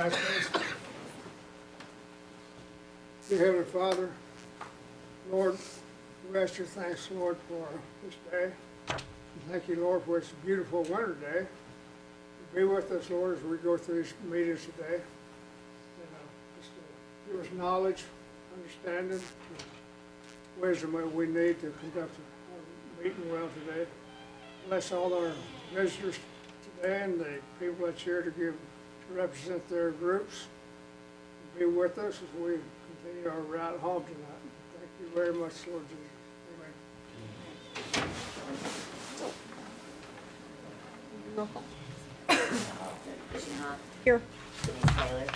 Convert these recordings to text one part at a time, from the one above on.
Eyes closed. Dear Heavenly Father, Lord, we ask your thanks, Lord, for this day. And thank you, Lord, for this beautiful winter day. Be with us, Lord, as we go through these meetings today. And, just give us knowledge, understanding, and wisdom that we need to conduct our meeting well today. Bless all our visitors today and the people that's here to represent their groups. Be with us as we continue our ride home tonight. Thank you very much, Lord Jesus. Amen. Roll call. Fishing Hawk, Here. Denise Taylor,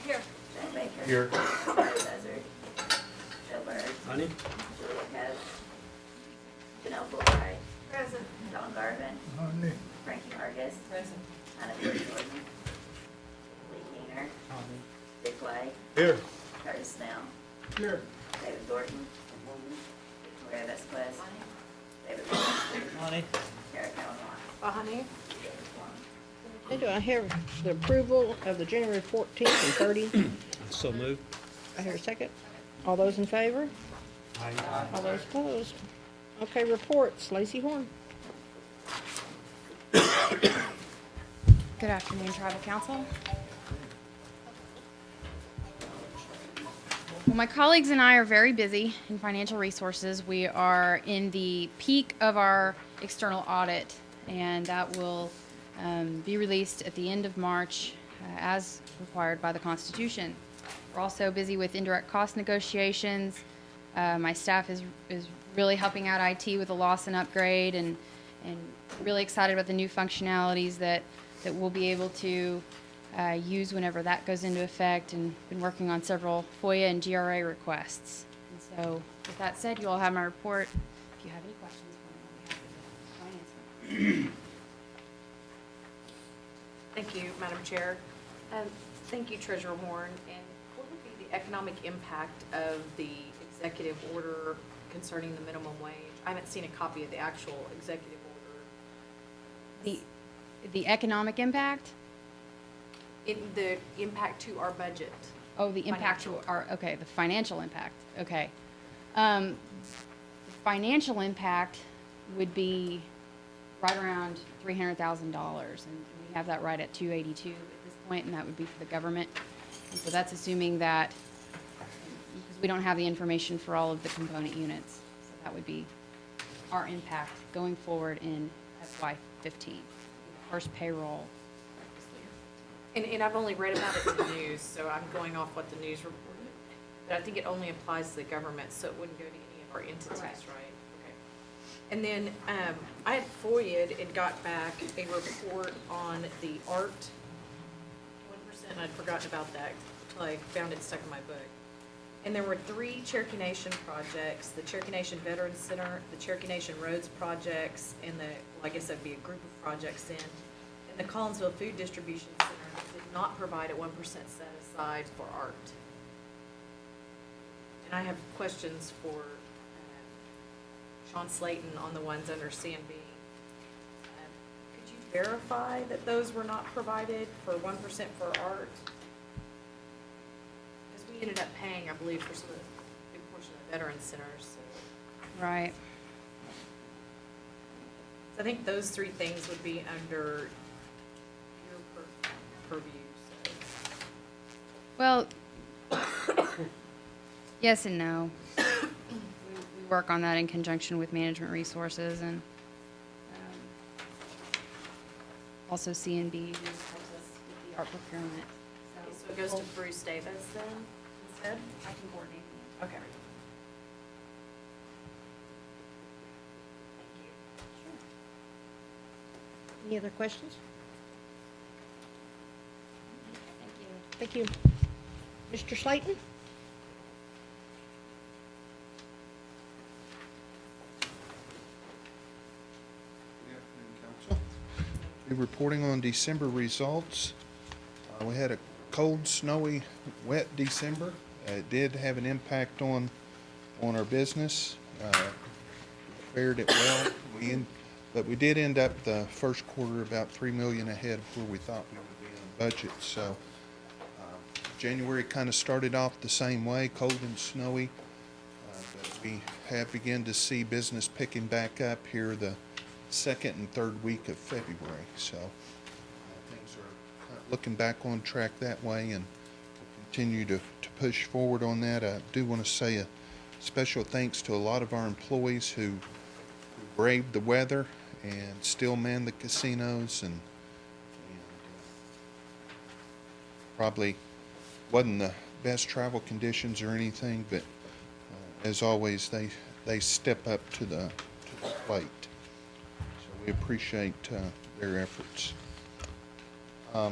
Here. Shane Baker. Here. Scott Desert, Joe Bird, Honey? Julia Coe, Janelle Fulbright, Present. Don Garvin, Honey. Frankie Hargis, Present. Hannah Jordan, Lee Keener, Dick White, Here. Curtis Snell, Here. David Thornton, Victoria Vesquez, David Williams, Honey? Kara Calhoun. Honey. Okay, do I hear the approval of the January 14th and 30? So moved. I hear a second. All those in favor? Aye. All those opposed? Okay, reports. Lacey Horn. Good afternoon, Tribal Council. Well, my colleagues and I are very busy in financial resources. We are in the peak of our external audit, and that will be released at the end of March as required by the Constitution. We're also busy with indirect cost negotiations. My staff is really helping out IT with the loss and upgrade, and really excited about the new functionalities that we'll be able to use whenever that goes into effect, and been working on several FOIA and GRA requests. And so with that said, you all have my report. If you have any questions for me, I'll be happy to try and answer them. Thank you, Madam Chair. Thank you, Treasurer Horn. And what would be the economic impact of the executive order concerning the minimum wage? I haven't seen a copy of the actual executive order. The economic impact? The impact to our budget. Oh, the impact to Financial. our, okay, the financial impact, okay. The financial impact would be right around $300,000, and we have that right at 282 at this point, and that would be for the government. And so that's assuming that, because we don't have the information for all of the component units, so that would be our impact going forward in FY15, first payroll. And I've only read about it in the news, so I'm going off what the news reported. But I think it only applies to the government, so it wouldn't go to any of our entities, Correct. right? Okay. And then I had FOIA'd and got back a report on the art 1%. I'd forgotten about that until I found it stuck in my book. And there were 3 Cherokee Nation projects: the Cherokee Nation Veterans Center, the Cherokee Nation Roads projects, and I guess that'd be a group of projects then. And the Collinsville Food Distribution Center did not provide a 1% set aside for art. And I have questions for Sean Slayton on the ones under CNB. Could you verify that those were not provided for 1% for art? Because we ended up paying, I believe, for some of the big portion of the veteran centers. So Right. I think those 3 things would be under your purview. So. Well, yes and no. We work on that in conjunction with management resources, and also CNB, who helps us with the art procurement. Okay, so it goes to Bruce Davis then instead? I can coordinate. Okay. Any other questions? Thank you. Thank you. Mr. Slayton? Good afternoon, Council. Be reporting on December results. We had a cold, snowy, wet December. It did have an impact on our business. Fared it well. But we did end up the first quarter about $3 million ahead of where we thought we would be on budget. So January kind of started off the same way, cold and snowy. But we have begun to see business picking back up here the second and third week of February. So things are kind of looking back on track that way, and we'll continue to push forward on that. I do want to say a special thanks to a lot of our employees who braved the weather and still man the casinos, and probably wasn't the best travel conditions or anything, but as always, they step up to the plate. So we appreciate their efforts. A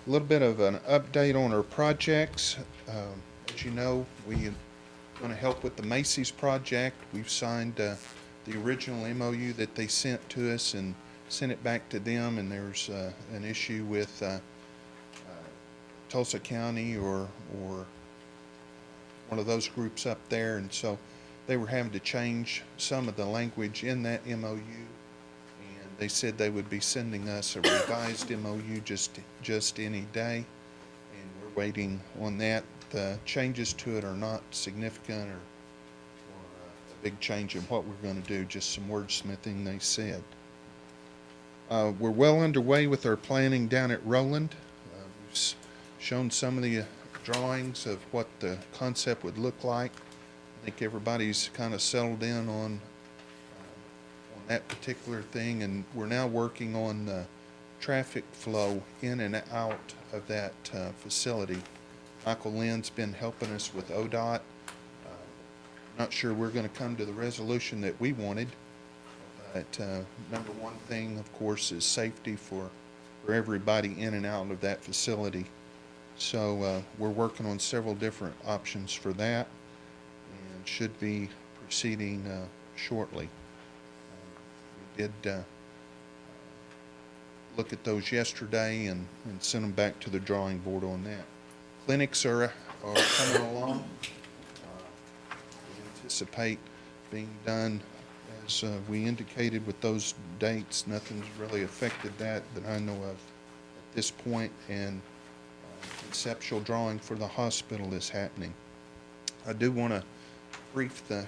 little bit of an update on our projects. As you know, we want to help with the Macy's project. We've signed the original MOU that they sent to us and sent it back to them, and there's an issue with Tulsa County or one of those groups up there, and so they were having to change some of the language in that MOU, and they said they would be sending us a revised MOU just any day, and we're waiting on that. The changes to it are not significant or a big change in what we're going to do, just some wordsmithing, they said. We're well underway with our planning down at Roland. We've shown some of the drawings of what the concept would look like. I think everybody's kind of settled in on that particular thing, and we're now working on the traffic flow in and out of that facility. Michael Lynn's been helping us with ODOT. Not sure we're going to come to the resolution that we wanted, but number one thing, of course, is safety for everybody in and out of that facility. So we're working on several different options for that, and should be proceeding shortly. We did look at those yesterday and sent them back to the drawing board on that. Clinics are coming along. We anticipate being done as we indicated with those dates. Nothing's really affected that I know of at this point, and conceptual drawing for the hospital is happening. I do want to brief the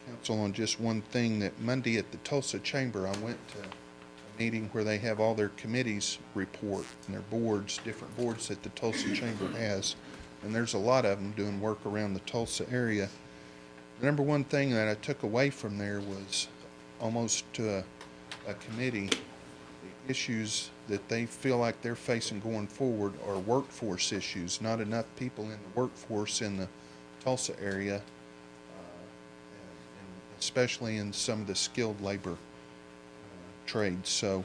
council on just one thing. That Monday at the Tulsa Chamber, I went to a meeting where they have all their committees report and their boards, different boards that the Tulsa Chamber has, and there's a lot of them doing work around the Tulsa area. The number one thing that I took away from there was almost to a committee, the issues that they feel like they're facing going forward are workforce issues. Not enough people in the workforce in the Tulsa area, and especially in some of the skilled labor trades. So,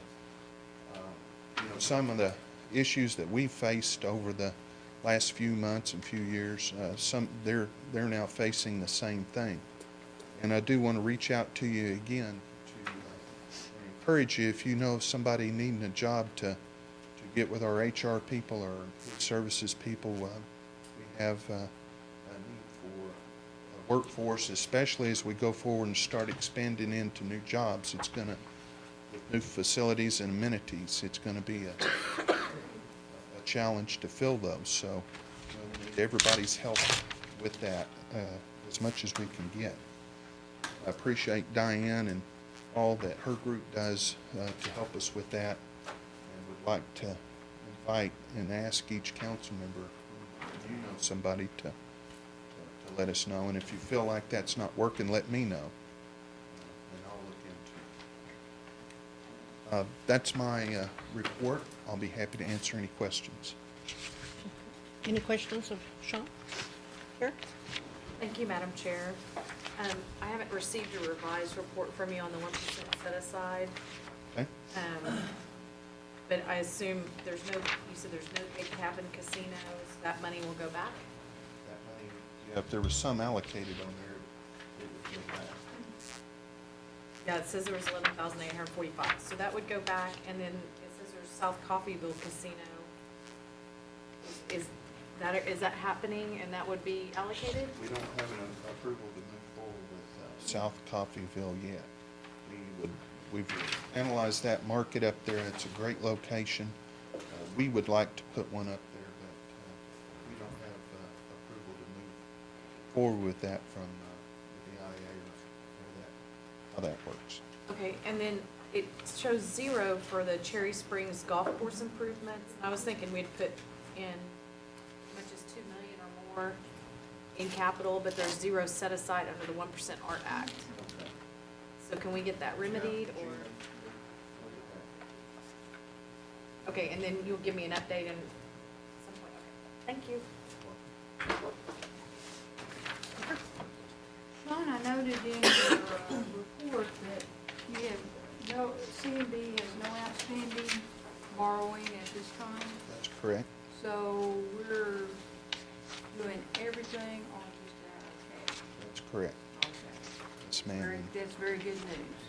some of the issues that we've faced over the last few months and few years, they're now facing the same thing. And I do want to reach out to you again to encourage you, if you know of somebody needing a job, to get with our HR people or services people. We have a need for a workforce, especially as we go forward and start expanding into new jobs. It's going to, with new facilities and amenities, it's going to be a challenge to fill those. So we need everybody's help with that as much as we can get. I appreciate Diane and all that her group does to help us with that, and would like to invite and ask each council member, if you know somebody, to let us know. And if you feel like that's not working, let me know, and I'll look into it. That's my report. I'll be happy to answer any questions. Any questions of Sean? Sure. Thank you, Madam Chair. I haven't received a revised report from you on the 1% set aside. Okay. But I assume you said there's no big cabin casinos, that money will go back? That money, yeah, if there was some allocated on there, it would go back. Yeah, it says there was 11,845, so that would go back, and then it says there's South Coffeyville Casino. Is that happening, and that would be allocated? We don't have an approval to move forward with South Coffeyville yet. We've analyzed that market up there. It's a great location. we would like to put one up there, but we don't have approval to move forward with that from the DIA or how that works. Okay, and then it shows 0 for the Cherry Springs Golf Course improvements. I was thinking we'd put in as much as $2 million or more in capital, but there's 0 set aside under the 1% Art Act. Okay. So can we get that remedied, or? Okay, and then you'll give me an update in some point. Okay, thank you. Sean, I noted in your report that you have no, CMB has no outstanding borrowing at this time, That's correct. so we're doing everything on just our cash. That's correct. Okay. Yes, ma'am. That's very good news.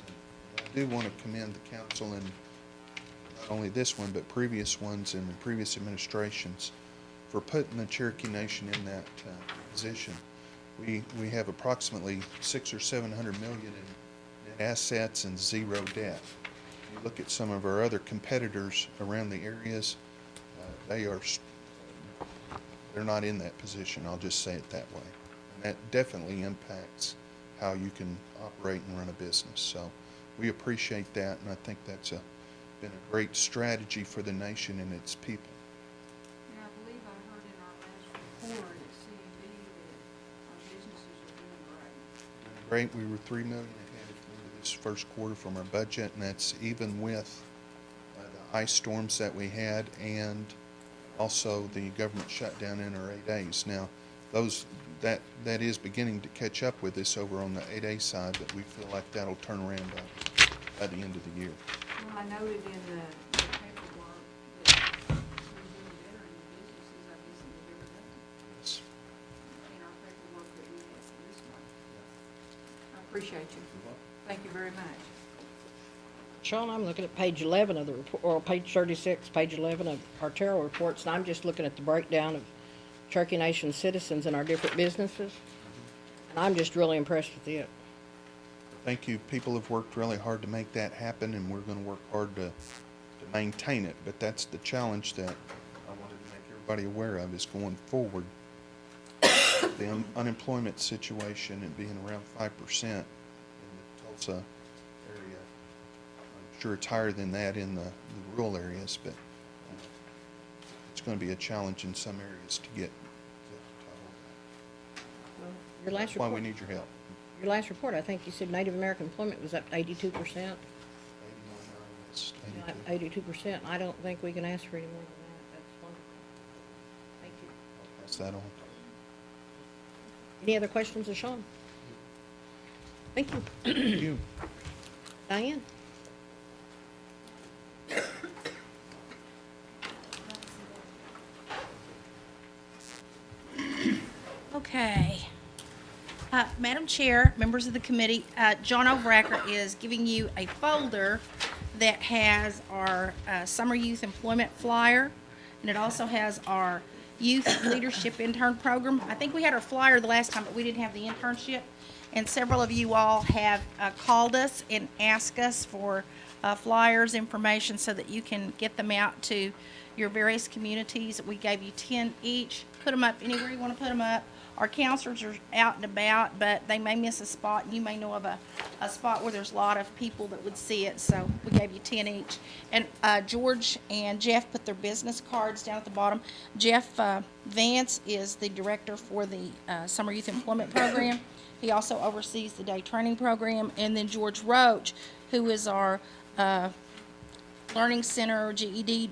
I do want to commend the council and not only this one, but previous ones and previous administrations for putting the Cherokee Nation in that position. We have approximately $600 or $700 million in net assets and 0 debt. You look at some of our other competitors around the areas, they're not in that position. I'll just say it that way. And that definitely impacts how you can operate and run a business. So we appreciate that, and I think that's been a great strategy for the nation and its people. And I believe I heard in our last report at CMB that our businesses are doing great. Great, we were $3 million ahead at the end of this first quarter from our budget, and that's even with the ice storms that we had and also the government shutdown in our 8As. Now, that is beginning to catch up with us over on the 8A side, but we feel like that'll turn around by the end of the year. Well, I noted in the paperwork that we're doing better in the businesses, I guess, than we've ever done. Yes. In our paperwork that we had for this one. I appreciate you. Thank you very much. Sean, I'm looking at page 11 of the report, or page 36, page 11 of our Terrell reports, and I'm just looking at the breakdown of Cherokee Nation citizens in our different businesses, and I'm just really impressed with it. Thank you. People have worked really hard to make that happen, and we're going to work hard to maintain it. But that's the challenge that I wanted to make everybody aware of is going forward. The unemployment situation and being around 5% in the Tulsa area. I'm sure it's higher than that in the rural areas, but it's going to be a challenge in some areas to get to hold Well, your last that. That's why we report, need your help. your last report, I think you said Native American employment was up 82%. 82%. I don't think we can ask for any more than that. That's wonderful. Thank you. I'll pass that on. Any other questions of Sean? Thank you. Thank you. Diane? Okay. Madam Chair, members of the committee, John Overacker is giving you a folder that has our summer youth employment flyer, and it also has our youth leadership intern program. I think we had our flyer the last time, but we didn't have the internship, and several of you all have called us and asked us for flyers, information, so that you can get them out to your various communities. We gave you 10 each. Put them up anywhere you want to put them up. Our counselors are out and about, but they may miss a spot, and you may know of a spot where there's a lot of people that would see it, so we gave you 10 each. And George and Jeff put their business cards down at the bottom. Jeff Vance is the director for the Summer Youth Employment Program. He also oversees the day training program. And then George Roach, who is our Learning Center GED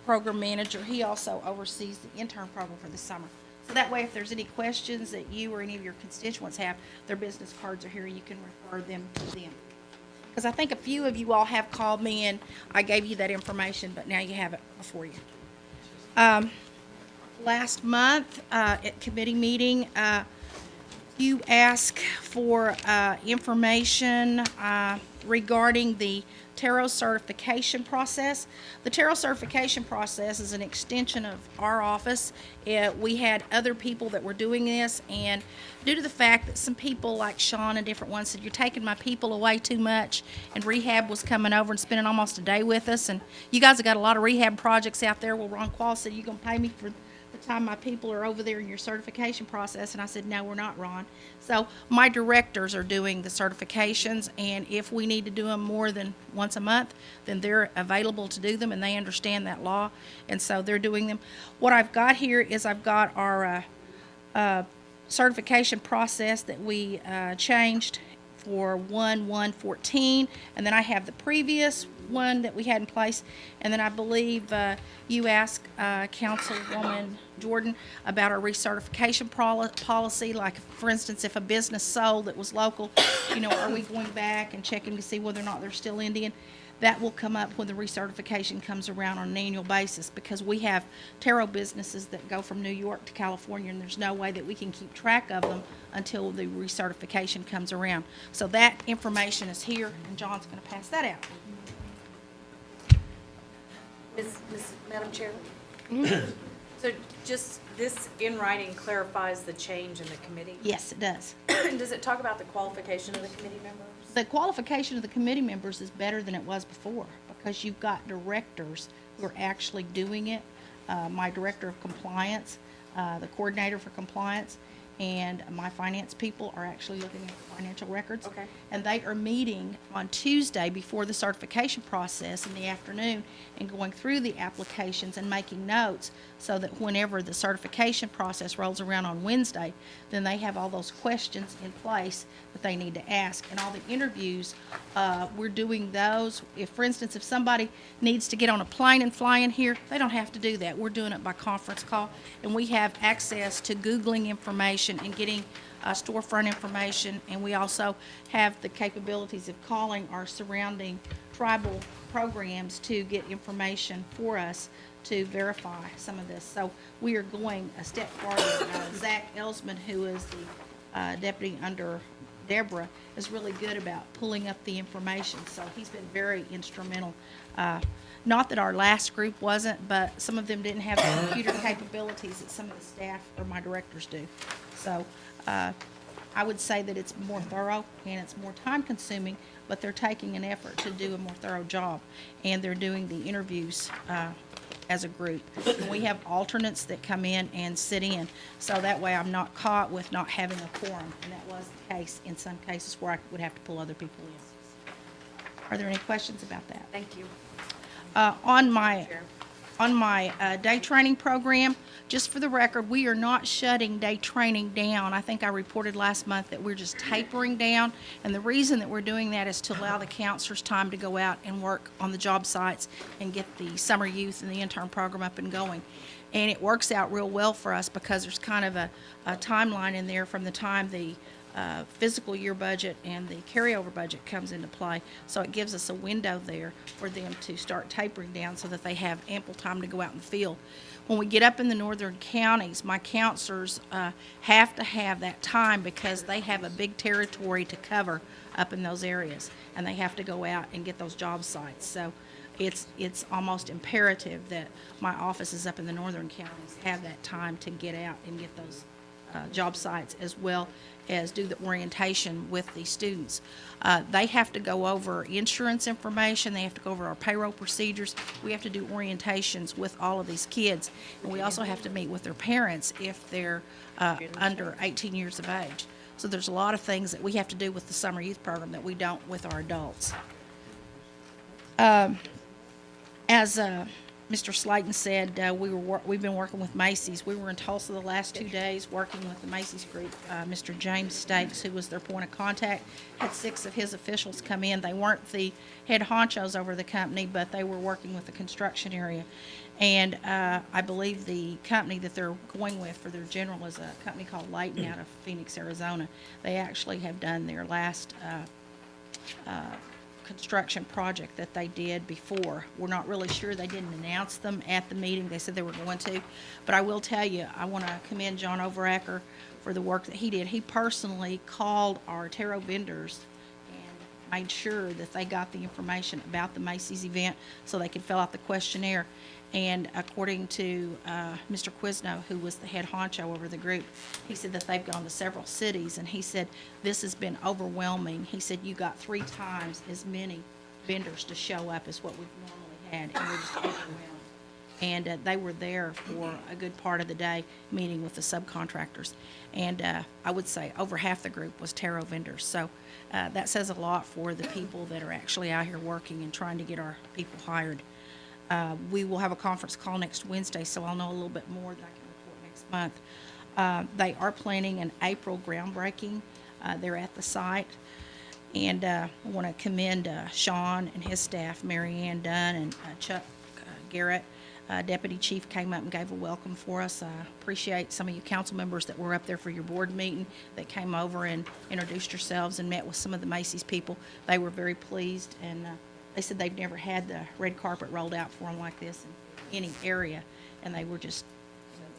program manager, he also oversees the intern program for the summer. So that way, if there's any questions that you or any of your constituents have, their business cards are here. You can refer them to them. Because I think a few of you all have called me, and I gave you that information, but now you have it before you. Last month at committee meeting, you asked for information regarding the Tarot certification process. The tarot certification process is an extension of our office. We had other people that were doing this, and due to the fact that some people like Sean and different ones said, you're taking my people away too much, and rehab was coming over and spending almost a day with us, and you guys have got a lot of rehab projects out there. Well, Ron Quall said, you going to pay me for the time my people are over there in your certification process? And I said, no, we're not, Ron. So my directors are doing the certifications, and if we need to do them more than once a month, then they're available to do them, and they understand that law, and so they're doing them. What I've got here is I've got our certification process that we changed for 1/1/14, and then I have the previous one that we had in place, and then I believe you asked Councilwoman Jordan about our recertification policy. Like, for instance, if a business sold that was local, are we going back and checking to see whether or not they're still Indian? That will come up when the recertification comes around on an annual basis, because we have tarot businesses that go from New York to California, and there's no way that we can keep track of them until the recertification comes around. So that information is here, and John's going to pass that out. Madam Chair? So just this in writing clarifies the change in the committee? Yes, it does. Does it talk about the qualification of the committee members? The qualification of the committee members is better than it was before, because you've got directors who are actually doing it. My director of compliance, the coordinator for compliance, and my finance people are actually looking at financial records. Okay. And they are meeting on Tuesday before the certification process in the afternoon and going through the applications and making notes, so that whenever the certification process rolls around on Wednesday, then they have all those questions in place that they need to ask. And all the interviews, we're doing those. If, for instance, if somebody needs to get on a plane and fly in here, they don't have to do that. We're doing it by conference call, and we have access to Googling information and getting storefront information, and we also have the capabilities of calling our surrounding tribal programs to get information for us to verify some of this. So we are going a step farther. Zach Ellsman, who is the deputy under Deborah, is really good about pulling up the information, so he's been very instrumental. Not that our last group wasn't, but some of them didn't have the computer capabilities that some of the staff or my directors do. So I would say that it's more thorough and it's more time consuming, but they're taking an effort to do a more thorough job, and they're doing the interviews as a group. And we have alternates that come in and sit in, so that way I'm not caught with not having a quorum, and that was the case in some cases where I would have to pull other people in. Are there any questions about that? Thank you. On my Chair. day training program, just for the record, we are not shutting day training down. I think I reported last month that we're just tapering down, and the reason that we're doing that is to allow the counselors time to go out and work on the job sites and get the summer youth and the intern program up and going. And it works out real well for us, because there's kind of a timeline in there from the time the fiscal year budget and the carryover budget comes into play. So it gives us a window there for them to start tapering down, so that they have ample time to go out in the field. When we get up in the northern counties, my counselors have to have that time, because they have a big territory to cover up in those areas, and they have to go out and get those job sites. So it's almost imperative that my offices up in the northern counties have that time to get out and get those job sites, as well as do the orientation with the students. They have to go over insurance information. They have to go over our payroll procedures. We have to do orientations with all of these kids. And we also have to meet with their parents if they're under 18 years of age. So there's a lot of things that we have to do with the summer youth program that we don't with our adults. As Mr. Slayton said, we've been working with Macy's. We were in Tulsa the last 2 days working with the Macy's group. Mr. James Stakes, who was their point of contact, had 6 of his officials come in. They weren't the head honchos over the company, but they were working with the construction area. And I believe the company that they're going with for their general is a company called Layton out of Phoenix, Arizona. They actually have done their last construction project that they did before. We're not really sure. They didn't announce them at the meeting. They said they were going to. But I will tell you, I want to commend John Overacker for the work that he did. He personally called our tarot vendors and made sure that they got the information about the Macy's event so they could fill out the questionnaire. And according to Mr. Quizno, who was the head honcho over the group, he said that they've gone to several cities, and he said this has been overwhelming. He said you got 3 times as many vendors to show up as what we've normally had, and we're just overwhelmed. And they were there for a good part of the day, meeting with the subcontractors. And I would say over half the group was tarot vendors. So that says a lot for the people that are actually out here working and trying to get our people hired. We will have a conference call next Wednesday, so I'll know a little bit more that I can report next month. They are planning an April groundbreaking. They're at the site. And I want to commend Sean and his staff, Mary Ann Dunn and Chuck Garrett. Deputy Chief came up and gave a welcome for us. I appreciate some of you council members that were up there for your board meeting that came over and introduced yourselves and met with some of the Macy's people. They were very pleased, and they said they've never had the red carpet rolled out for them like this in any area, and they were just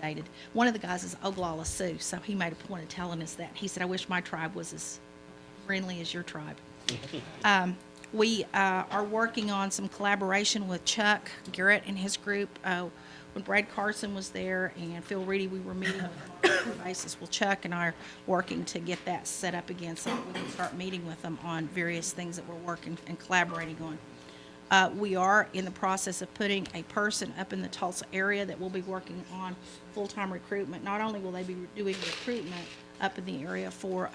dated. One of the guys is Oglala Sioux, so he made a point of telling us that. He said, I wish my tribe was as friendly as your tribe. We are working on some collaboration with Chuck Garrett and his group. When Brad Carson was there and Phil Reedy, we were meeting with them on a regular basis. Well, Chuck and I are working to get that set up again so that we can start meeting with them on various things that we're working and collaborating on. We are in the process of putting a person up in the Tulsa area that will be working on full-time recruitment. Not only will they be doing recruitment up in the area for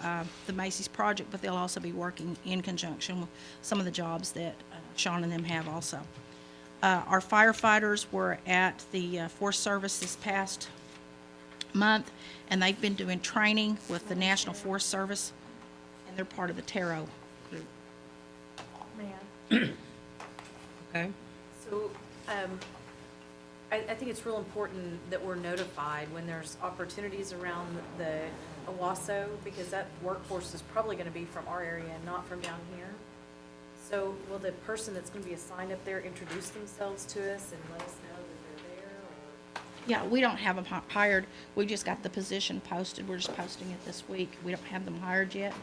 the Macy's project, but they'll also be working in conjunction with some of the jobs that Sean and them have also. Our firefighters were at the Forest Service this past month, and they've been doing training with the National Forest Service, and they're part of the Tarot group. Man. Okay. So, I think it's real important that we're notified when there's opportunities around the Owasso, because that workforce is probably gonna be from our area and not from down here. So will the person that's gonna be assigned up there introduce themselves to us and let us know that they're there, or? Yeah, we don't have them hired. We just got the position posted. We're just posting it this week. We don't have them hired yet.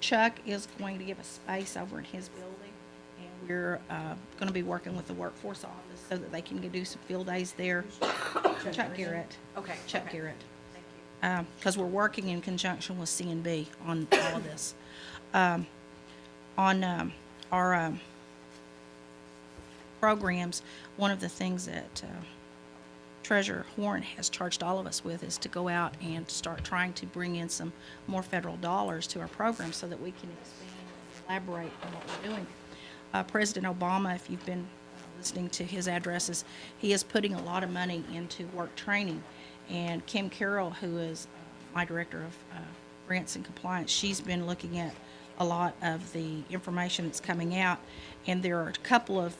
Chuck is going to give us space over in his building, and we're going to be working with the workforce office so that they can do some field days there. Chuck Garrett. Okay. Chuck okay. Garrett. Thank you. Because we're working in conjunction with C&B on all of this. On our programs, one of the things that Treasurer Horn has charged all of us with is to go out and start trying to bring in some more federal dollars to our program so that we can expand and elaborate on what we're doing. President Obama, if you've been listening to his addresses, he is putting a lot of money into work training. And Kim Carroll, who is my director of grants and compliance, she's been looking at a lot of the information that's coming out. And there are a couple of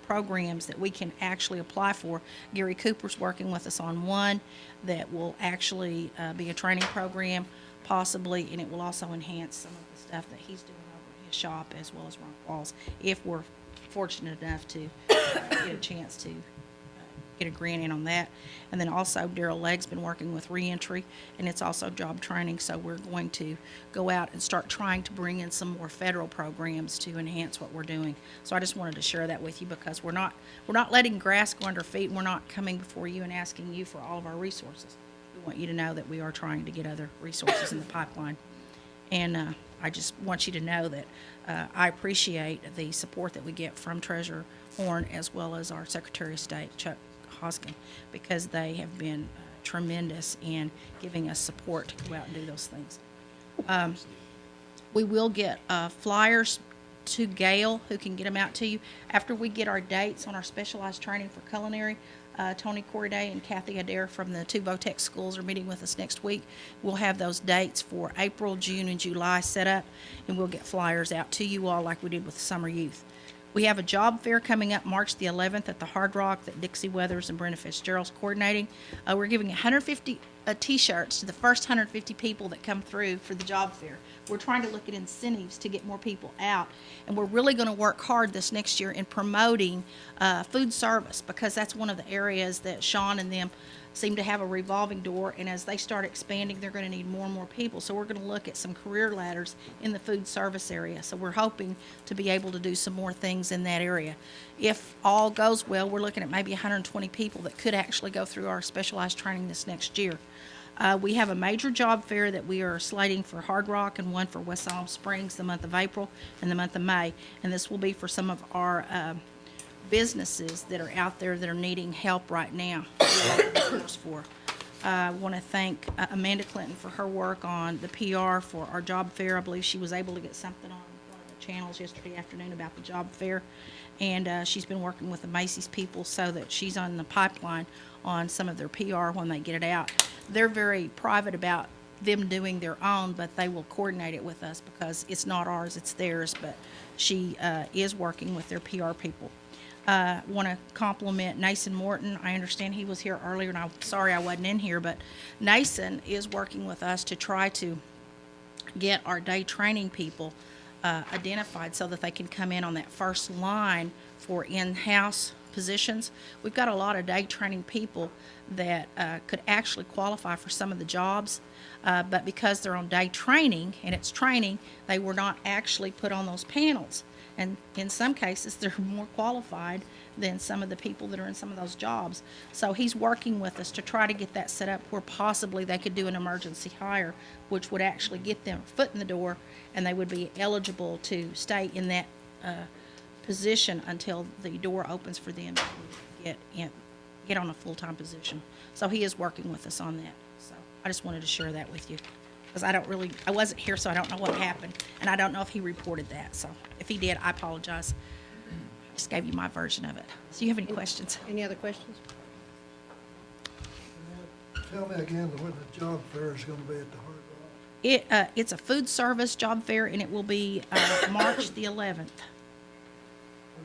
programs that we can actually apply for. Gary Cooper's working with us on one that will actually be a training program, possibly, and it will also enhance some of the stuff that he's doing over in his shop, as well as Ron Qualls, if we're fortunate enough to get a chance to get a grant in on that. And then also Daryl Legg's been working with reentry, and it's also job training, so we're going to go out and start trying to bring in some more federal programs to enhance what we're doing. So I just wanted to share that with you, because we're not letting grass go under feet, and we're not coming before you and asking you for all of our resources. We want you to know that we are trying to get other resources in the pipeline. And I just want you to know that I appreciate the support that we get from Treasurer Horn, as well as our Secretary of State, Chuck Hoskin, because they have been tremendous in giving us support to go out and do those things. We will get flyers to Gail, who can get them out to you. After we get our dates on our specialized training for culinary, Tony Corday and Kathy Adair from the 2 Votex schools are meeting with us next week. We'll have those dates for April, June, and July set up, and we'll get flyers out to you all like we did with the summer youth. We have a job fair coming up March the 11th at the Hard Rock that Dixie Weathers and Brenda Fitzgerald's coordinating. We're giving 150 T-shirts to the first 150 people that come through for the job fair. We're trying to look at incentives to get more people out, and we're really going to work hard this next year in promoting food service, because that's one of the areas that Sean and them seem to have a revolving door, and as they start expanding, they're going to need more and more people. So we're going to look at some career ladders in the food service area. So we're hoping to be able to do some more things in that area. If all goes well, we're looking at maybe 120 people that could actually go through our specialized training this next year. We have a major job fair that we are slating for Hard Rock and one for West Palm Springs the month of April and the month of May. And this will be for some of our businesses that are out there that are needing help right now. For. I want to thank Amanda Clinton for her work on the PR for our job fair. I believe she was able to get something on one of the channels yesterday afternoon about the job fair. And she's been working with the Macy's people so that she's on the pipeline on some of their PR when they get it out. They're very private about them doing their own, but they will coordinate it with us because it's not ours, it's theirs. But she is working with their PR people. Want to compliment Nason Morton. I understand he was here earlier, and I'm sorry I wasn't in here, but Nason is working with us to try to get our day training people identified so that they can come in on that first line for in-house positions. We've got a lot of day training people that could actually qualify for some of the jobs, but because they're on day training and it's training, they were not actually put on those panels. And in some cases, they're more qualified than some of the people that are in some of those jobs. So he's working with us to try to get that set up where possibly they could do an emergency hire, which would actually get them a foot in the door, and they would be eligible to stay in that position until the door opens for them to get on a full-time position. So he is working with us on that. So I just wanted to share that with you. Because I wasn't here, so I don't know what happened. And I don't know if he reported that. So if he did, I apologize. I just gave you my version of it. So you have any questions? Any other questions? Tell me again when the job fair is going to be at the Hard Rock. It's a food service job fair, and it will be March the 11th.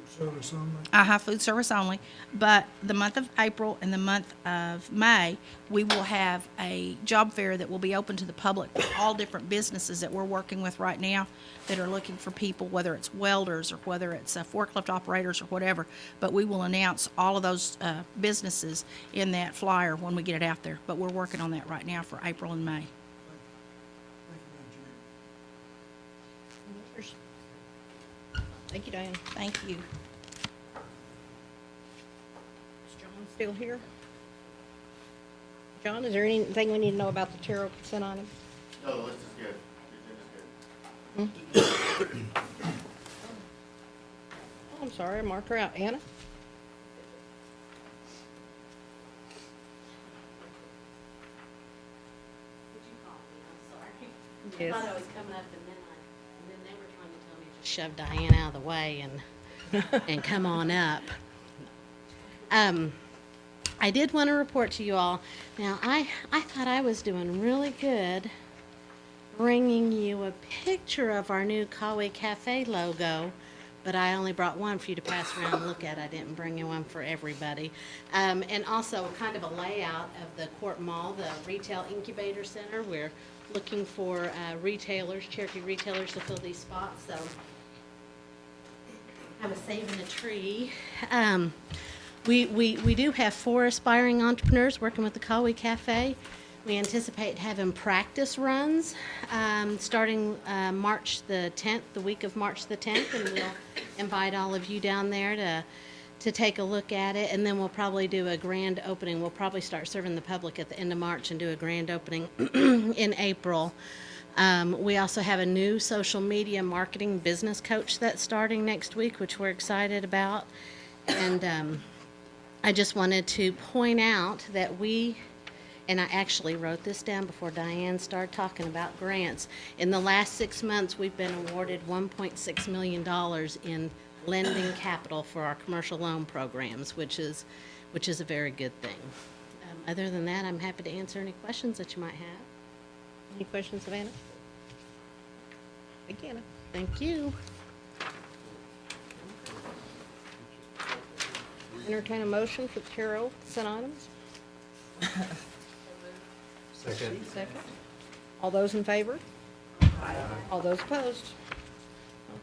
Food service only? Food service only. But the month of April and the month of May, we will have a job fair that will be open to the public for all different businesses that we're working with right now that are looking for people, whether it's welders or whether it's forklift operators or whatever. But we will announce all of those businesses in that flyer when we get it out there. But we're working on that right now for April and May. Thank you, Diane. Thank you. Is John still here? John, is there anything we need to know about the Cherokee consent item? No, the list is good. The agenda's good. Oh, I'm sorry, I marked her out. Anna? I Yes. thought I was coming up and then they were trying to tell me to shove Diane out of the way and come on up. I did want to report to you all. Now, I thought I was doing really good bringing you a picture of our new Kauai Cafe logo, but I only brought one for you to pass around and look at. I didn't bring you one for everybody. And also kind of a layout of the Court Mall, the Retail Incubator Center. We're looking for retailers, Cherokee retailers, to fill these spots. So I was saving a tree. We do have 4 aspiring entrepreneurs working with the Kauai Cafe. We anticipate having practice runs starting March the 10th, the week of March the 10th, and we'll invite all of you down there to take a look at it, and then we'll probably do a grand opening. We'll probably start serving the public at the end of March and do a grand opening in April. We also have a new social media marketing business coach that's starting next week, which we're excited about. And I just wanted to point out that and I actually wrote this down before Diane started talking about grants. In the last 6 months, we've been awarded $1.6 million in lending capital for our commercial loan programs, which is a very good thing. Other than that, I'm happy to answer any questions that you might have. Any questions of Anna? Thank you, Anna. Thank you. Entertain a motion for the Cherokee consent items. Second. Second. All those in favor? All those opposed?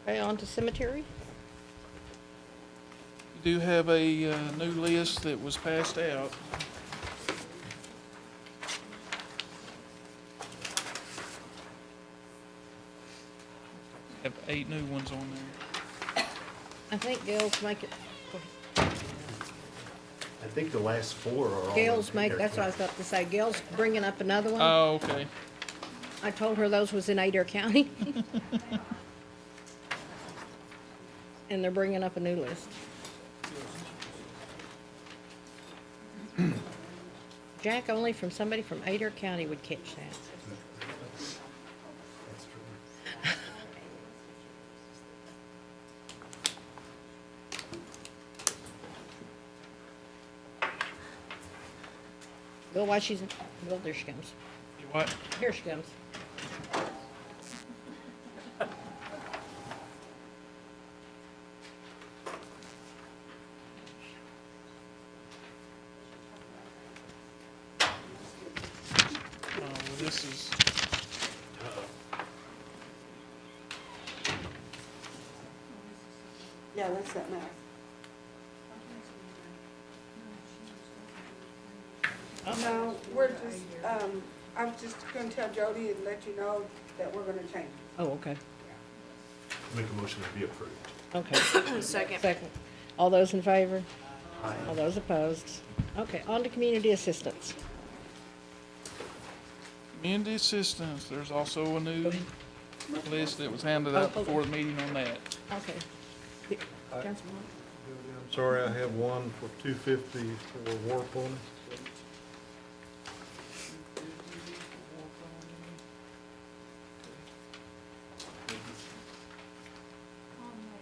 Okay, on to cemetery. You do have a new list that was passed out. Have 8 new ones on there. I think Gales make it, I think the last 4 are all. Gales in make, Adair that's what I was County. about to say. Gales bringing up another one. Oh, okay. I told her those was in Adair County. And they're bringing up a new list. Jack, only from somebody from Adair County would catch that. That's true. Bill, why she's, Bill, there she comes. You what? Here she comes. Well, this is, Yeah, that's that map. No, we're just, I was just gonna tell Jody and let you know that we're gonna change it. Oh, okay. Make a motion to be approved. Okay. Second. Second. All those in favor? All those opposed? Okay, on to community assistance. community assistance. There's also a new list that was handed out before the meeting on that. Okay. Councilman? I'm sorry, I have one for 250 for war pony. On that,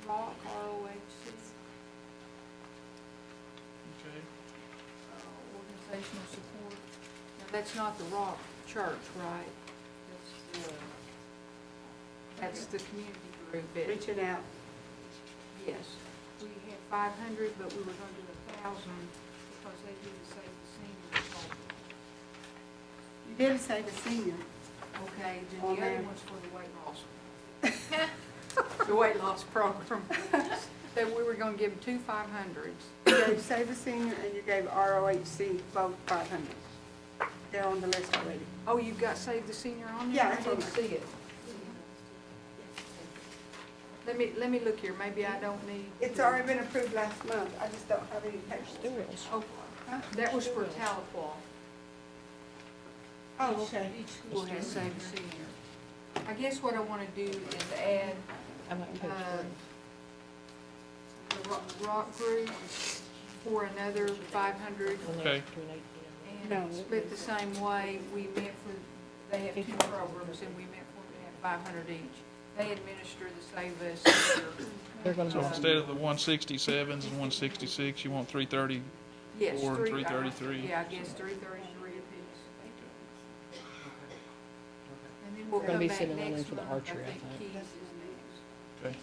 Rock, ROHC, Okay. organizational support. Now, that's not the Rock Church, right? That's the community group. Reaching out. Yes, we had 500, but we were gonna do 1,000 because they do the Save the Senior program. You did say the senior. Okay, then On the other there. one's for the weight loss. The weight loss program. That we were gonna give them 2 500s. You gave Save the Senior and you gave ROHC both 500. They're on the list already. Oh, you've got Save the Senior on there? Yeah, I it's on didn't there. see it. Let me look here, maybe I don't need. It's already been approved last month. I just don't have any papers. Oh, that was for Tahlequah. Oh, okay. Each school has Save the Senior. I guess what I wanna do is add, I'm not page the rock group for another 500. Okay. And split the same way, we meant for, they have 2 programs, and we meant for them to have 500 each. They administer the Save Us. They're gonna So be, instead of the 167s and 166, you want 330? Yes, 4 and 3, 333. Yeah, I guess 333 apiece. And then we'll Gonna come be back sending one in next for the month. archery, I I think think. Keys is next. Okay.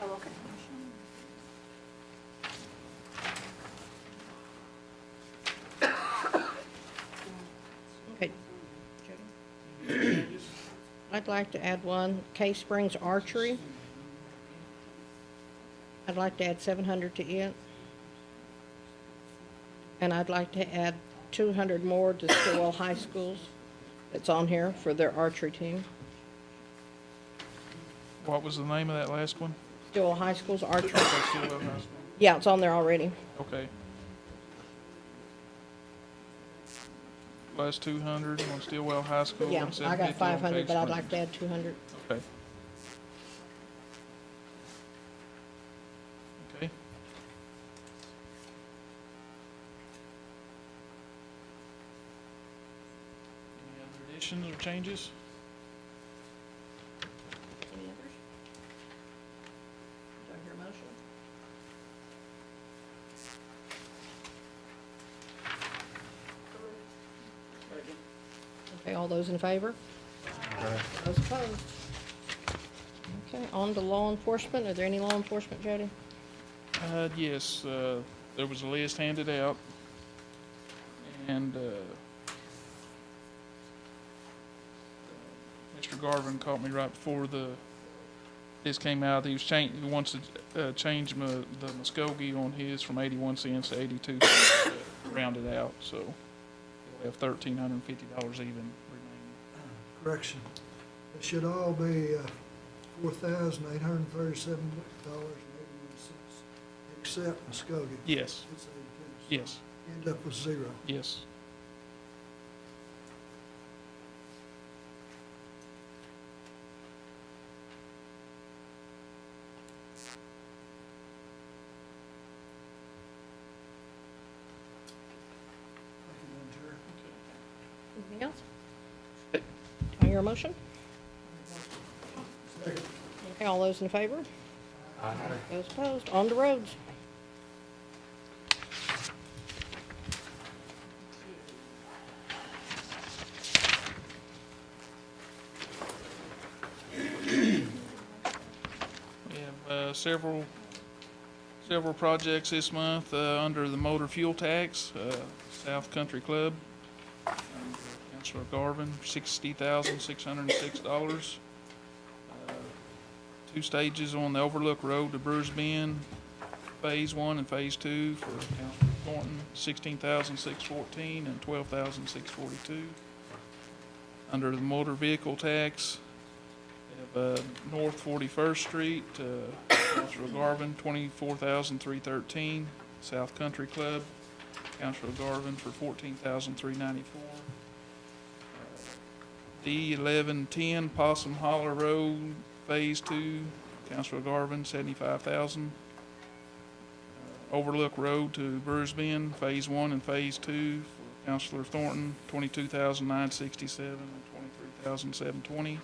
Oh, okay. okay. I'd like to add one, Cave Springs Archery. I'd like to add 700 to it. And I'd like to add 200 more to Stillwell High Schools. It's on here for their archery team. What was the name of that last one? Stillwell High School's archery. Okay, Stillwell High School. Yeah, it's on there already. Okay. Last 200 on Stillwell High School. Yeah, and I got 750 on 500, but Cave I'd like to Springs. add 200. Okay. Okay. Any other additions or changes? Any others? Do I hear a motion? Okay, all those in favor? Those opposed? Okay, on to law enforcement. Are there any law enforcement, Jody? Yes, there was a list handed out, and Mr. Garvin caught me right before this came out. He wants to change the Muskogee on his from 81 cents to 82 cents to round it out. So he'll have $1,350 even remaining. Correction. It should all be $4,837.81, except Muskogee. Yes. It's 82. Yes. End up with zero. Yes. Anything else? Do I hear a motion? Okay, all those in favor? Those opposed? On the roads. We have several projects this month under the motor fuel tax. South Country Club, Councilor Garvin, $60,606. 2 stages on the Overlook Road to Brewers Bend, Phase 1 and Phase 2 for Councilor Thornton, $16,614 and $12,642. Under the motor vehicle tax, we have North 41st Street, Councilor Garvin, $24,313. South Country Club, Councilor Garvin for $14,394. D1110 Possum Holler Road, Phase 2, Councilor Garvin, $75,000. Overlook Road to Brewers Bend, Phase 1 and Phase 2 for Councilor Thornton, $22,967 and $23,720.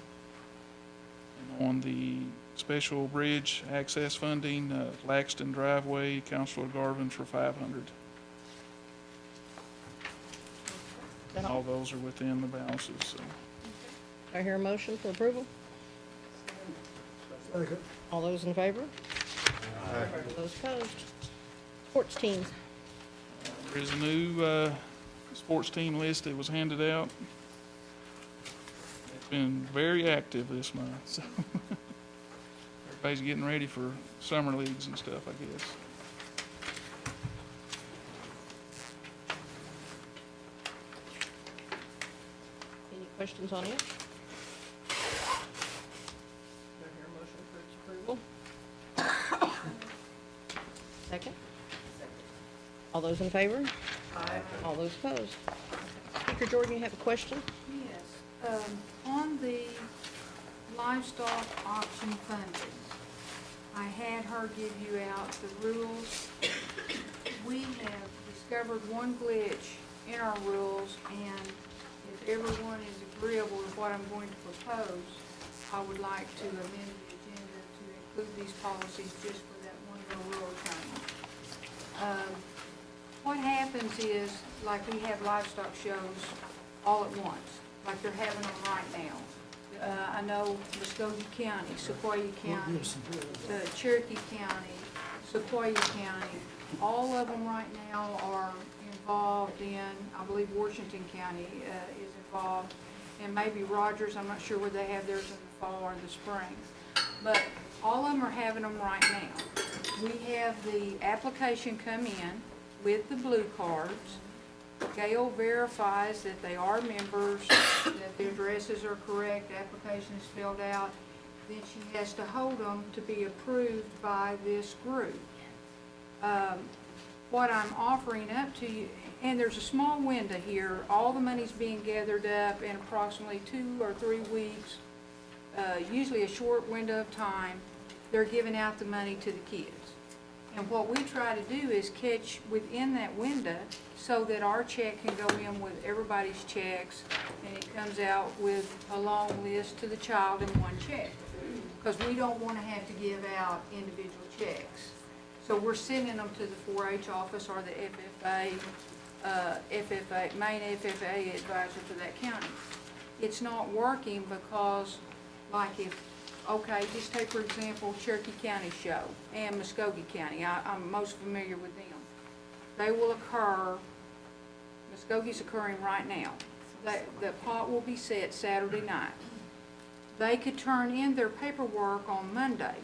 And on the special bridge access funding, Laxton Driveway, Councilor Garvin for $500. And all those are within the balances, so. Do I hear a motion for approval? Second. All those in favor? Those opposed? Sports teams. There is a new sports team list that was handed out. It's been very active this month, so everybody's getting ready for summer leagues and stuff, I guess. Any questions on it? Do I hear a motion for its approval? Second? All those in favor? Aye. All those opposed? Speaker Jordan, you have a question? Yes, on the livestock auction funding, I had her give you out the rules. We have discovered one glitch in our rules, and if everyone is agreeable with what I'm going to propose, I would like to amend the agenda to include these policies just for that one little rule change. What happens is, like we have livestock shows all at once, like they're having them right now. I know Muskogee County, Sequoyah County, Cherokee County, Sequoyah County, all of them right now are involved in, I believe Washington County is involved, and maybe Rogers, I'm not sure where they have theirs in the fall or the spring. But all of them are having them right now. We have the application come in with the blue cards. Gail verifies that they are members, that their addresses are correct, the application is filled out. Then she has to hold them to be approved by this group. What I'm offering up to you, and there's a small window here, all the money's being gathered up in approximately 2 or 3 weeks, usually a short window of time. They're giving out the money to the kids. And what we try to do is catch within that window so that our check can go in with everybody's checks, and it comes out with a long list to the child in one check. Because we don't want to have to give out individual checks. So we're sending them to the 4-H office or the main FFA advisor for that county. It's not working because, like okay, just take for example Cherokee County show and Muskogee County. I'm most familiar with them. They will occur, Muskogee's occurring right now. The pot will be set Saturday night. they could turn in their paperwork on Monday.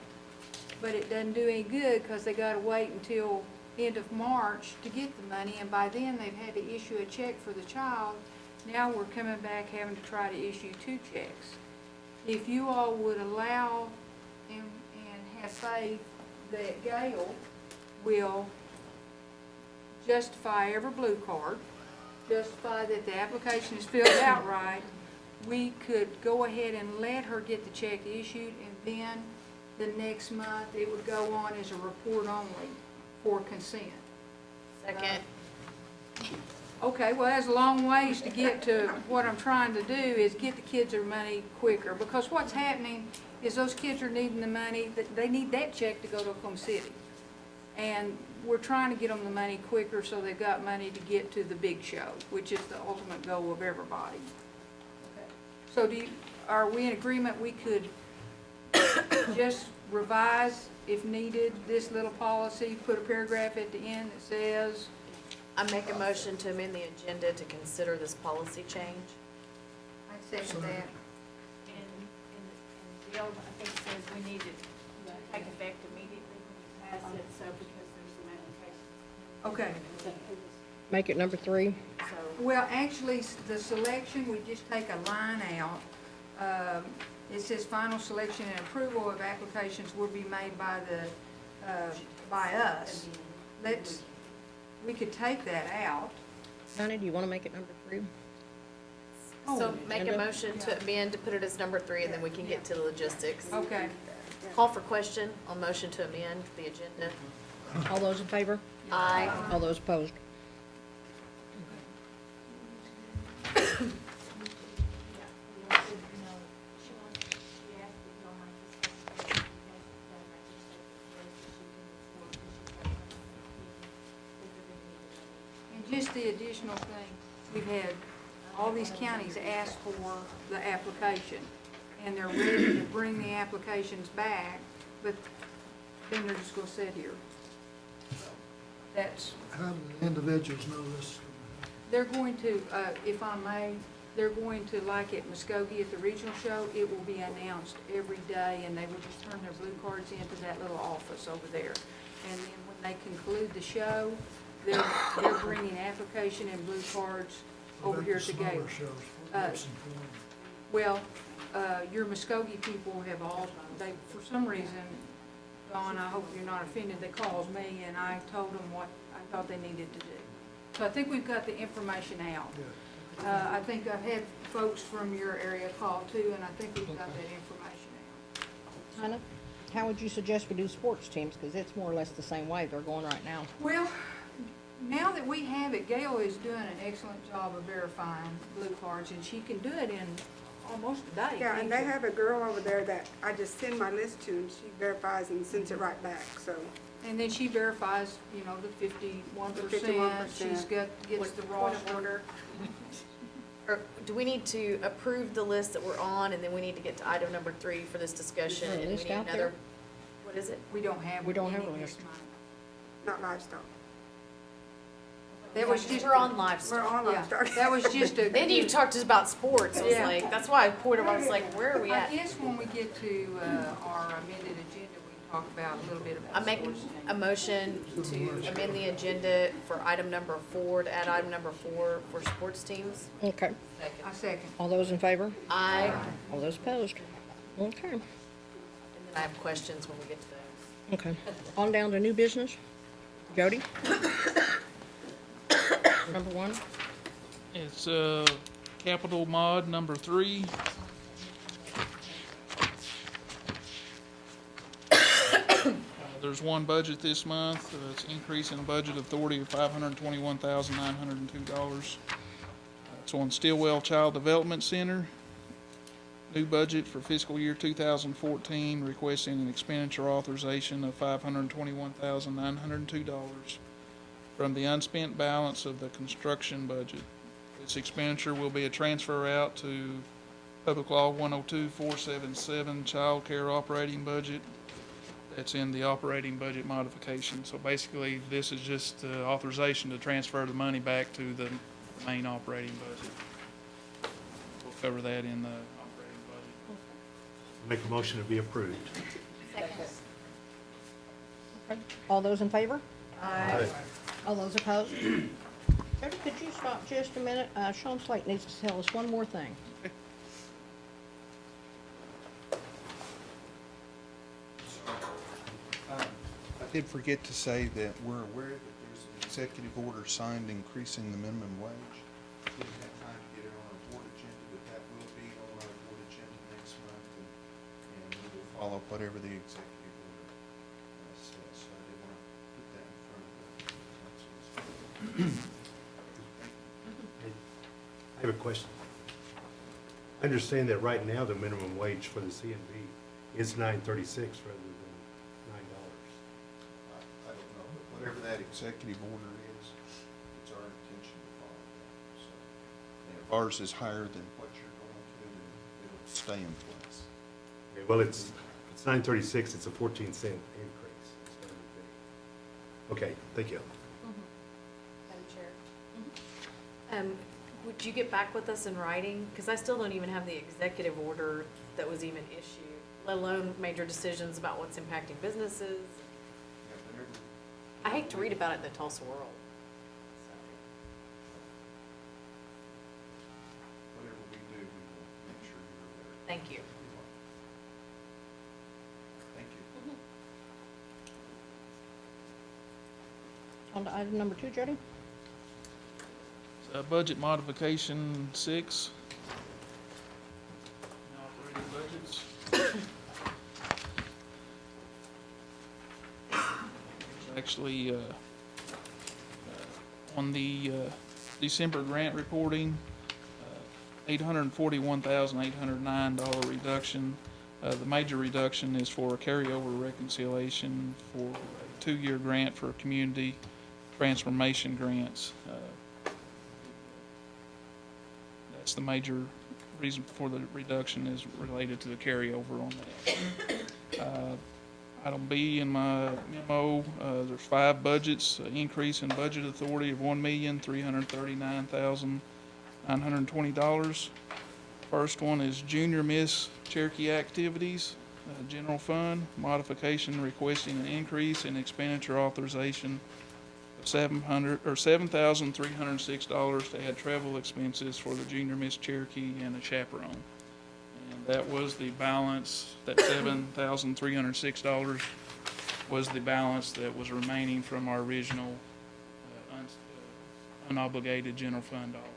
But it doesn't do any good because they gotta wait until end of March to get the money, and by then they've had to issue a check for the child. Now we're coming back having to try to issue 2 checks. If you all would allow and have faith that Gail will justify every blue card, justify that the application is filled out right, we could go ahead and let her get the check issued, and then the next month it would go on as a report only for consent. Second. Okay, well, that's a long ways to get to what I'm trying to do is get the kids their money quicker, because what's happening is those kids are needing the money, that they need that check to go to Oklahoma City. And we're trying to get them the money quicker so they've got money to get to the big show, which is the ultimate goal of everybody. So are we in agreement we could just revise, if needed, this little policy, put a paragraph at the end that says, I make a motion to amend the agenda to consider this policy change. I second that. And the bill, I think says we need it to take effect immediately when we pass it, so because there's some applications. Okay. Make it number 3. So, Well, actually, the selection, we just take a line out. It says final selection and approval of applications will be made by us. We could take that out. Honey, do you want to make it number 3? So make a agenda? motion to amend, to put it as number 3, and then we can get to the logistics. Okay. Call for question on motion to amend the agenda. All those in favor? Aye. All those opposed? And just the additional thing, we've had all these counties ask for the application, and they're ready to bring the applications back, but then they're just gonna sit here. That's, How do the individuals know this? they're going to, if I may, they're going to, like at Muskogee at the regional show, it will be announced every day, and they will just turn their blue cards into that little office over there. And then when they conclude the show, they're bringing application and blue cards over here to Gale. Well, your Muskogee people have all, they, for some reason, Dawn, I hope you're not offended, they called me and I told them what I thought they needed to do. So I think we've got the information out. I think I've had folks from your area call too, and I think we've got that information out. Hannah, how would you suggest we do sports teams? Because it's more or less the same way they're going right now. Well, now that we have it, Gail is doing an excellent job of verifying blue cards, and she can do it in almost a day. Yeah, and they have a girl over there that I just send my list to, and she verifies and sends it right back, so. And then she verifies, you know, the 51%. She's got, gets the Point of roster. order. Or do we need to approve the list that we're on, and then we need to get to item number 3 for this discussion? Is there a and we list need out there? another. What is it? We don't have. We don't have any a this list. month. Not livestock. That was just. We're on We're livestock. on Yeah, livestock. that was just a. Then you talked us about sports. I was Yeah. like, that's why I was like, where are we I at? guess when we get to our amended agenda, we can talk about a little bit I about make sports. a motion to amend the agenda for item number 4, to add item number 4 for sports teams. Okay. I second. All those in favor? Aye. All those opposed? Okay. And then I have questions when we get to those. Okay. On down to new business. Jody? Number 1. It's, capital mod number 3. There's one budget this month. It's increasing the budget authority of $521,902. It's on Stillwell Child Development Center. New budget for fiscal year 2014, requesting an expenditure authorization of $521,902 from the unspent balance of the construction budget. This expenditure will be a transfer out to Public Law 102-477 Child Care Operating Budget. That's in the operating budget modification. So basically, this is just authorization to transfer the money back to the main operating budget. We'll cover that in the operating budget. Make a motion to be approved. All those in favor? Aye. All those opposed? Jody, could you stop just a minute? Sean Slate needs to tell us one more thing. I did forget to say that we're aware that there's an executive order signed increasing the minimum wage. Didn't have time to get it on our board agenda, but that will be on our board agenda next month, and we will follow up whatever the executive order says. So I did want to put that in front of the council. I have a question. I understand that right now the minimum wage for the CNB is $9.36 rather than $9. I don't know, but whatever that executive order is, it's our intention to follow that. So, and if ours is higher than what you're going to, then it'll stay in place. Okay, well, it's $9.36, it's a 14-cent increase. instead of a penny. Okay, thank you. Madam Chair? Would you get back with us in writing? Because I still don't even have the executive order that was even issued, let alone major decisions about what's impacting businesses. Yeah, whatever, I hate to read about it in the Tulsa World. whatever we do, we will make sure you're aware. Thank you. Thank you. On to item number 2, Jody. Budget modification 6. Operating budgets. Actually, on the December grant reporting, $841,809 reduction. The major reduction is for a carryover reconciliation for a 2-year grant for community transformation grants. That's the major reason for the reduction is related to the carryover on that. Item B in my memo, there's 5 budgets, increase in budget authority of $1,339,920. First one is Junior Miss Cherokee activities, general fund, modification requesting an increase in expenditure authorization of $7,306 to add travel expenses for the Junior Miss Cherokee and a chaperone. And that was the balance, that $7,306 was the balance that was remaining from our original unobligated general fund dollars.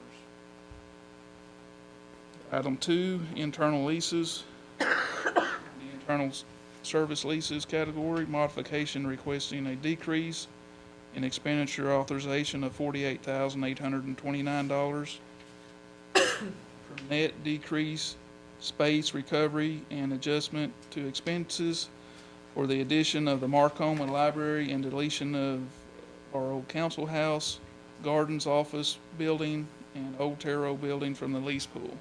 Item 2, internal leases. The internal service leases category, modification requesting a decrease in expenditure authorization of $48,829. For net decrease, space recovery and adjustment to expenses for the addition of the Marcoma Library and deletion of our old council house, gardens office building, and Old Taro building from the lease pool.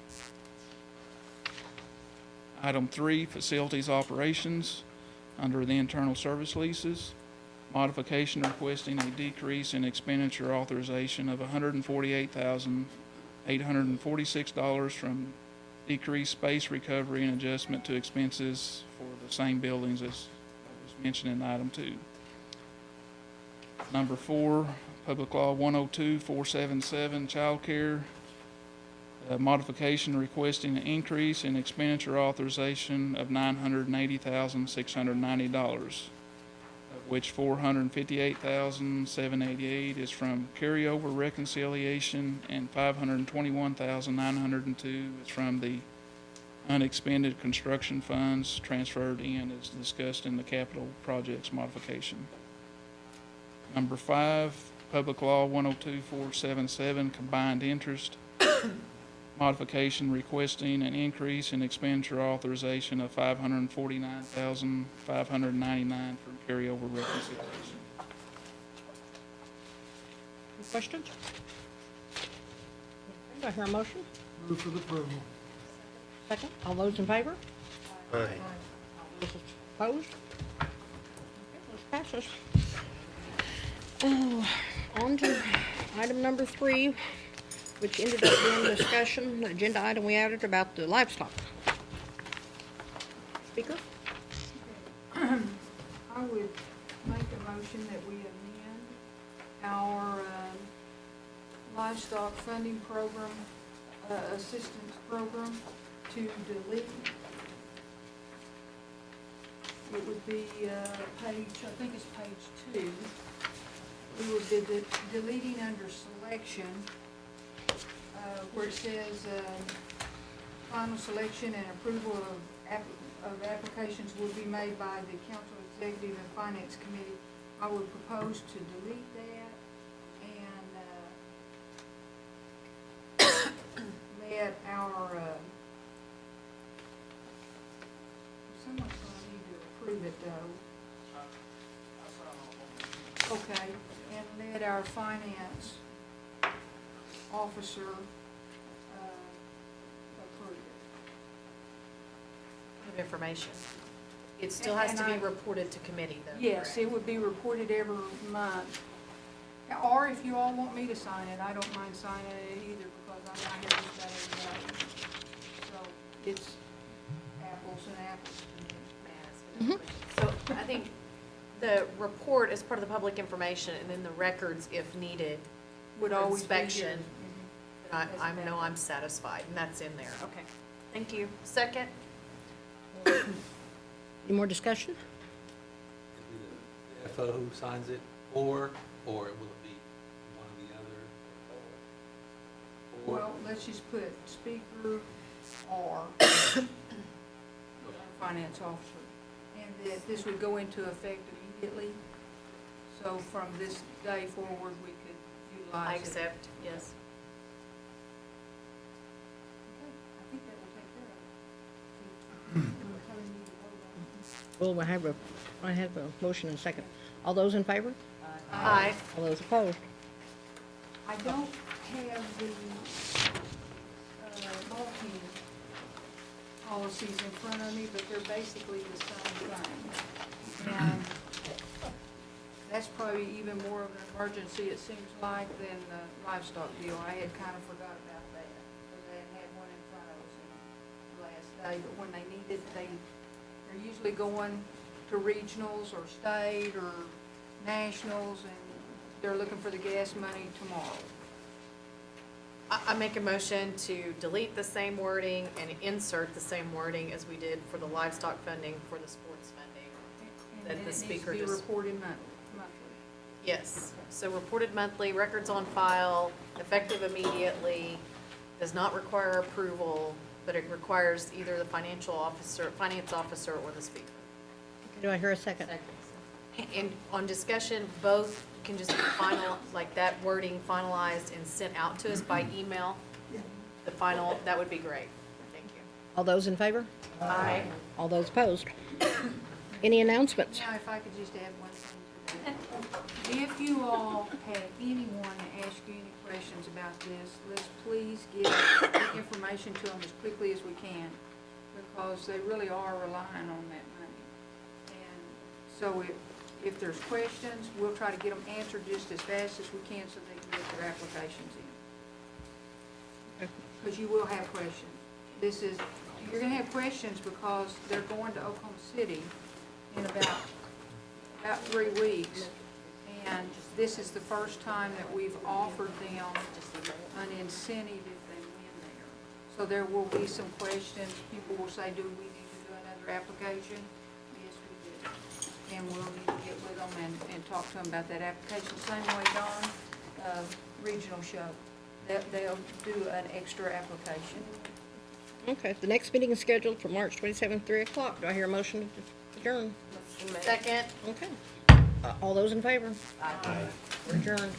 Item 3, facilities operations under the internal service leases. Modification requesting a decrease in expenditure authorization of $148,846 from decreased space recovery and adjustment to expenses for the same buildings as was mentioned in item 2. Number 4, Public Law 102-477, child care. Modification requesting an increase in expenditure authorization of $980,690, of which $458,788 is from carryover reconciliation and $521,902 is from the unexpended construction funds transferred in as discussed in the capital projects modification. Number 5, Public Law 102-477, combined interest. Modification requesting an increase in expenditure authorization of $549,599 for carryover reconciliation. Any questions? Do I hear a motion? Move for the approval. Second. All those in favor? Aye. Those opposed? Okay, this passes. Oh, on to item number 3, which ended up being discussion, the agenda item we added about the livestock. Speaker? I would make a motion that we amend our livestock funding program, assistance program to delete. It would be page, I think it's page 2. We would be deleting under selection, where it says, final selection and approval of applications will be made by the Council Executive and Finance Committee. I would propose to delete that and let our, someone's gonna need to approve it though. Okay, and let our finance officer approve it. Of information. It still has to be reported to committee, though. Yes, correct? it would be reported every month. Or if you all want me to sign it, I don't mind signing it either, because I'm not here with that every day. So it's apples and apples. So I think the report is part of the public information, and then the records, if needed, Would for always be here. inspection. And I know I'm satisfied, and that's in there. Okay, thank you. Second? Any more discussion? The FO who signs it, or will it be one or the other? Or, Well, let's just put speaker or finance officer. And that this would go into effect immediately. So from this day forward, we could utilize it. I accept, yes. Okay, I think that will take care of it. We'll probably need to vote on it. Well, I have a motion and a second. All those in favor? Aye. All those opposed? I don't have the bulletin policies in front of me, but they're basically the same thing. And that's probably even more of an emergency, it seems like, than the livestock deal. I had kind of forgot about that, because they had one in front of us the last day, but when they need it, they're usually going to regionals or state or nationals, and they're looking for the gas money tomorrow. I make a motion to delete the same wording and insert the same wording as we did for the livestock funding for the sports funding. And That then the it speaker needs to just- be reported monthly. Yes, so reported monthly, records on file, effective immediately, does not require approval, but it requires either the finance officer, or the speaker. Do I hear a second? And on discussion, both can just be final, like that wording finalized and sent out to us by email. The final, that would be great. Thank you. All those in favor? Aye. All those opposed? Any announcements? Now, if I could just add one thing to that. If you all have anyone ask you any questions about this, let's please get the information to them as quickly as we can, because they really are relying on that money. And so if there's questions, we'll try to get them answered just as fast as we can so they can get their applications in. Because you will have questions. You're gonna have questions because they're going to Oklahoma City in about 3 weeks. And this is the first time that we've offered them an incentive if they win there. So there will be some questions. People will say, do we need to do another application? Yes, we do. And we'll need to get with them and talk to them about that application. Same way, Don, regional show. They'll do an extra application. Okay, the next meeting is scheduled for March 27th, 3 o'clock. Do I hear a motion to adjourn? Second. Okay. All those in favor? Aye. We're adjourned.